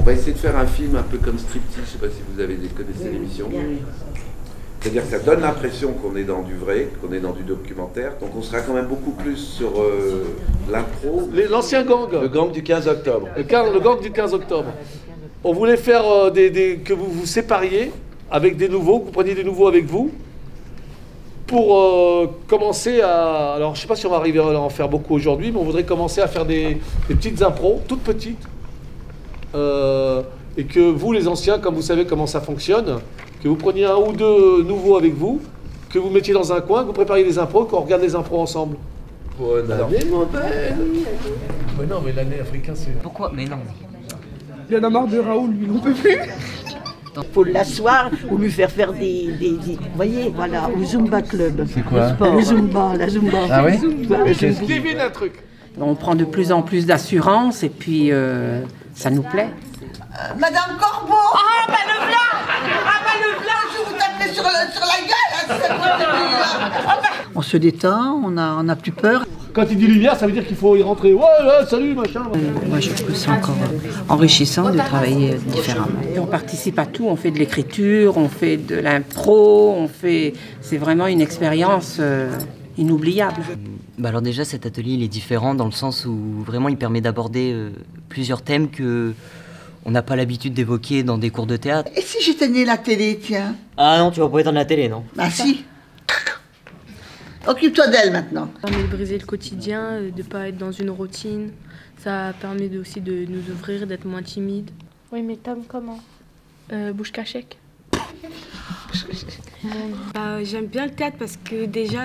va essayer de faire un film un peu comme Striptease, je ne sais pas si vous connaissez l'émission. C'est-à-dire que ça donne l'impression qu'on est dans du vrai, qu'on est dans du documentaire. Donc on sera quand même beaucoup plus sur l'impro. L'ancien gang. Le gang du 15 octobre. Le gang du 15 octobre. On voulait faire que vous vous sépariez avec des nouveaux, que vous preniez des nouveaux avec vous, pour commencer à... Alors je ne sais pas si on va arriver à en faire beaucoup aujourd'hui, mais on voudrait commencer à faire des petites impros, toutes petites. Et que vous, les anciens, comme vous savez comment ça fonctionne, que vous preniez un ou deux nouveaux avec vous, que vous mettiez dans un coin, que vous prépariez des impros, qu'on regarde les impros ensemble. Bonne année, mon père. Mais non, mais l'année africaine, c'est... Pourquoi? Mais non. Il y en a marre de Raoul, lui, on peut plus. Il faut l'asseoir ou lui faire des... Vous voyez, voilà, au Zumba Club. C'est quoi? Le Zumba, la Zumba. Ah oui? Je devine un truc. On prend de plus en plus d'assurance et puis ça nous plaît. Madame Corbeau! Ah, ben le blanc! Ah, ben le blanc, je vous taperai sur la gueule! On se détend, on n'a plus peur. Quand il dit lumière, ça veut dire qu'il faut y rentrer. Ouais, là, salut, machin. Moi, je trouve ça encore enrichissant de travailler différemment. Et on participe à tout, on fait de l'écriture, on fait de l'impro, c'est vraiment une expérience inoubliable. Bah alors déjà, cet atelier, il est différent dans le sens où vraiment il permet d'aborder plusieurs thèmes que on n'a pas l'habitude d'évoquer dans des cours de théâtre. Et si j'éteignais la télé, tiens? Ah non, tu vas pas éteindre la télé, non? Ah si. Occupe-toi d'elle maintenant. Ça permet de briser le quotidien, de ne pas être dans une routine. Ça permet aussi de nous ouvrir, d'être moins timide. Oui, mais Tom, comment? Bouche cachec. J'aime bien le théâtre parce que déjà,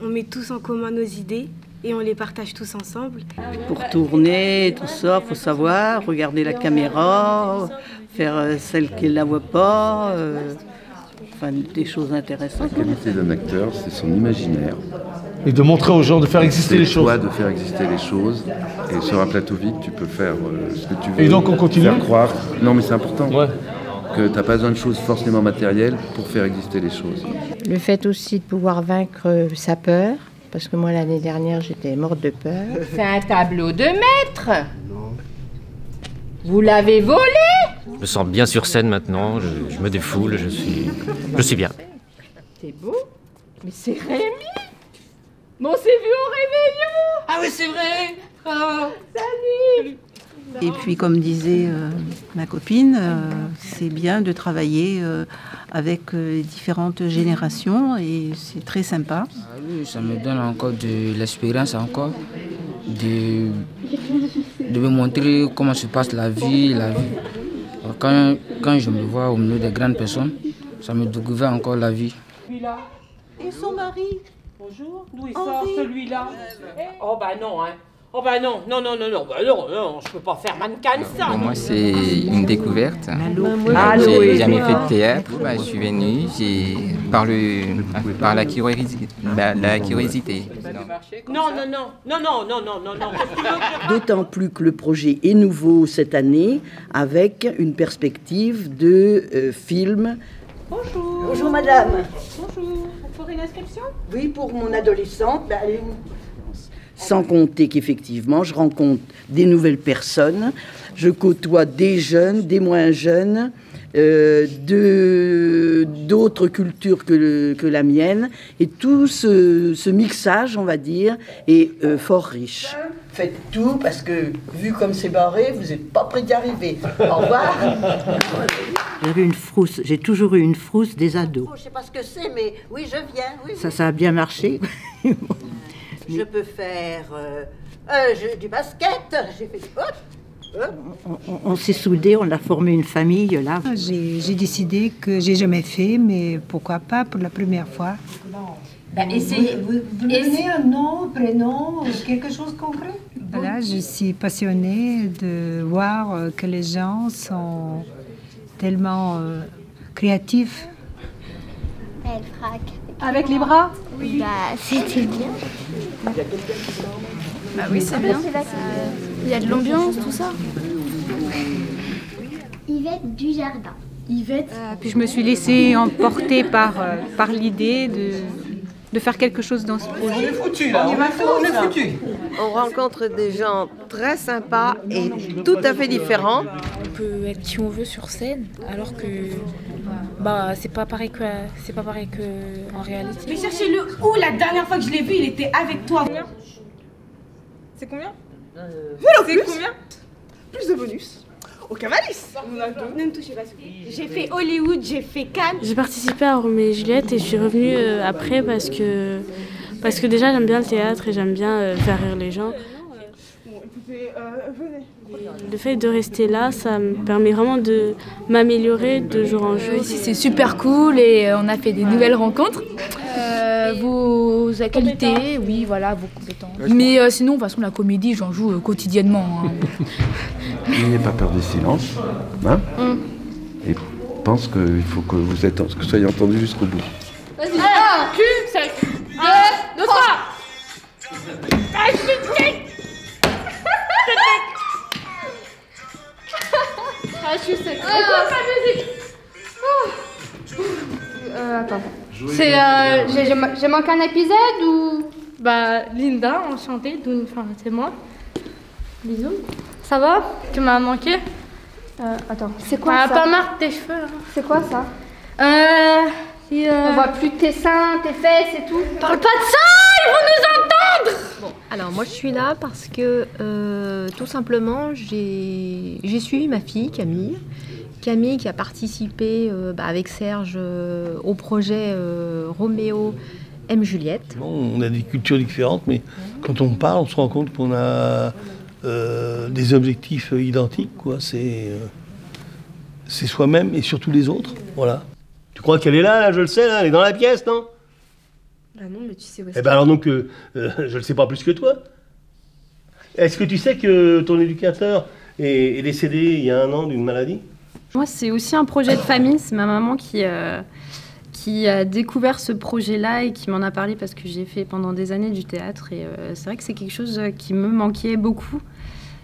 on met tous en commun nos idées et on les partage tous ensemble. Pour tourner, tout ça, il faut savoir, regarder la caméra, faire celle qui ne la voit pas, enfin des choses intéressantes. La qualité d'un acteur, c'est son imaginaire. Et de montrer aux gens, de faire exister les choses. C'est toi de faire exister les choses. Et sur un plateau vide, tu peux faire ce que tu veux. Et donc on continue. Faire croire. Non, mais c'est important. Ouais. Que tu n'as pas besoin de choses forcément matérielles pour faire exister les choses. Le fait aussi de pouvoir vaincre sa peur, parce que moi l'année dernière j'étais morte de peur. C'est un tableau de maître. Vous l'avez volé? Je me sens bien sur scène maintenant, je me défoule, je suis bien. C'est beau, mais c'est Rémi. Mais on s'est vu au réveillon. Ah oui, c'est vrai. Ah, salut. Et puis, comme disait ma copine, c'est bien de travailler avec différentes générations et c'est très sympa. Ah oui, ça me donne encore de l'expérience encore, de me montrer comment se passe la vie. Quand je me vois au milieu des grandes personnes, ça me découvre encore la vie. Celui-là. Et son mari? Bonjour. D'où il sort celui-là? Oh bah non, hein. Oh bah non, bah non, je peux pas faire mannequin ça. Pour moi, c'est une découverte. J'ai jamais fait de théâtre. Je suis venu, par la curiosité. Non. D'autant plus que le projet est nouveau cette année, avec une perspective de film. Bonjour. Bonjour madame. Bonjour. Vous ferez une inscription? Oui, pour mon adolescente. Elle est où? Sans compter qu'effectivement, je rencontre des nouvelles personnes, je côtoie des jeunes, des moins jeunes, d'autres cultures que la mienne, et tout ce mixage, on va dire, est fort riche. Faites tout, parce que, vu comme c'est barré, vous n'êtes pas près d'y arriver. Au revoir. J'ai toujours eu une frousse des ados. Je ne sais pas ce que c'est, mais oui, je viens. Oui, Ça a bien marché. Je peux faire du basket. J'ai fait on s'est soudés, on a formé une famille là. J'ai décidé que j'ai jamais fait, mais pourquoi pas pour la première fois. Essayez. Vous donnez un nom, prénom, quelque chose de concret? Voilà, je suis passionnée de voir que les gens sont tellement créatifs. Elle frappe. Avec les bras? Oui. C'était bien. Oui, c'est bien. Il y a de l'ambiance, tout ça. Yvette Dujardin. Yvette. Puis je me suis laissée emporter par l'idée de faire quelque chose dans ce projet. On est foutu là, on est foutu. On rencontre des gens très sympas et tout à fait différents. On peut être qui on veut sur scène, alors que c'est pas pareil que en réalité. Mais cherchez-le où? La dernière fois que je l'ai vu, il était avec toi. C'est combien? C'est combien? Plus de bonus. Au Cavalis. Ne me touchez pas. J'ai fait Hollywood, j'ai fait Cannes. J'ai participé à Roméo et Juliette et je suis revenue après parce que déjà j'aime bien le théâtre et j'aime bien faire rire les gens. Le fait de rester là, ça me permet vraiment de m'améliorer de jour en jour. Ici c'est super cool et on a fait des nouvelles rencontres. Vos qualités, oui voilà, vos compétences. Mais sinon, de toute façon, la comédie, j'en joue quotidiennement. N'ayez pas peur des silences, hein, et pense qu'il faut que vous soyez entendus jusqu'au bout. Vas-y, 1, cul, sec. 1, 2, 3. Je suis sec. C'est quoi ta musique? Attends. J'ai manqué un épisode ou... Linda, enchantée, c'est moi. Bisous. Ça va? Tu m'as manqué? Attends, c'est quoi ça? Pas marre tes cheveux. Hein. C'est quoi ça? On voit plus tes seins, tes fesses et tout. Parle pas de ça, ils vont nous entendre! Bon, alors moi je suis là parce que tout simplement j'ai suivi ma fille Camille. Camille qui a participé avec Serge au projet Roméo aime Juliette. On a des cultures différentes, mais quand on parle, on se rend compte qu'on a des objectifs identiques, quoi. C'est soi-même et surtout les autres, voilà. Tu crois qu'elle est là, je le sais, là, elle est dans la pièce, non? Bah non, mais tu sais où est-ce Eh ben alors donc, je le sais pas plus que toi. Est-ce que tu sais que ton éducateur est décédé il y a 1 an d'une maladie? Moi, c'est aussi un projet de famille. C'est ma maman qui a découvert ce projet-là et qui m'en a parlé parce que j'ai fait pendant des années du théâtre. Et c'est vrai que c'est quelque chose qui me manquait beaucoup.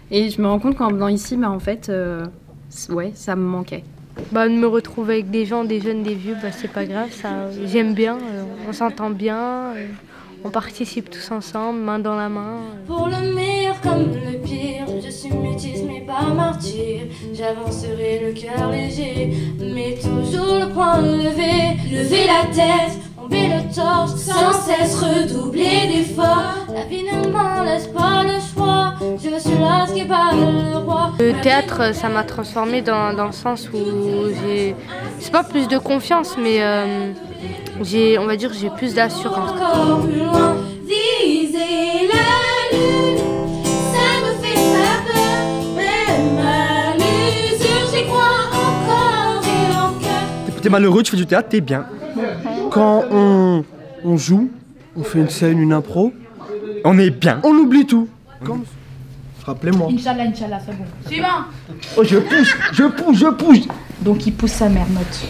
Et je me rends compte qu'en venant ici, en fait, ouais, ça me manquait. De me retrouver avec des gens, des jeunes, des vieux, c'est pas grave. J'aime bien, on s'entend bien. On participe tous ensemble, main dans la main. Pour le meilleur comme le pire, je suis métisse mais pas martyr. J'avancerai le cœur léger, mais toujours le poing levé. Lever la tête, tomber le torse, sans cesse redoubler d'efforts. La vie ne m'en laisse pas le choix, je suis là ce qui bat le roi. Le théâtre, ça m'a transformée dans le sens où c'est pas plus de confiance, mais on va dire j'ai plus d'assurance. Encore plus loin, viser la lune, ça me fait pas peur, même à l'usure, j'y crois encore et encore. T'es malheureux, tu fais du théâtre, t'es bien. Quand on joue, on fait une scène, une impro, on est bien. On oublie tout. Comme... Rappelez-moi. Inch'Allah, c'est bon. Suivant. Oh, je pousse. Donc il pousse sa mère, note.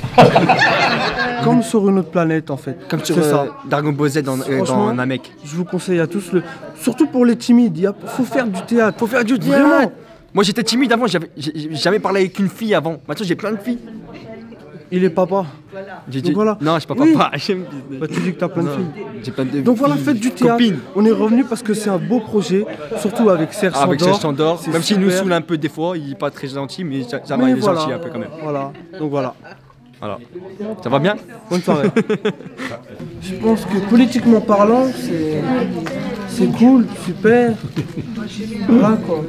Comme sur une autre planète, en fait. Comme sur Dragon Ball Z dans Namek. Je vous conseille à tous, surtout pour les timides, il faut faire du théâtre. Faut faire du théâtre. Vraiment. Moi j'étais timide avant, j'avais jamais parlé avec une fille avant. Maintenant j'ai plein de filles. Il est papa. Donc voilà. Non, je suis pas oui. papa. Tu dis que t'as plein de filles. J'ai plein de Donc voilà, faites du théâtre. Copines. On est revenu parce que c'est un beau projet, surtout avec Serge Sandor. Avec Serge Sandor, même s'il nous saoule un peu des fois, il est pas très gentil, mais ça va, il est gentil un peu quand même. Voilà, donc voilà. Voilà. Ça va bien? Bonne soirée. Je pense que politiquement parlant, c'est cool, super. Voilà quoi.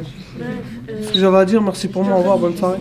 Ce que j'avais à dire, merci pour moi, au revoir, bonne soirée.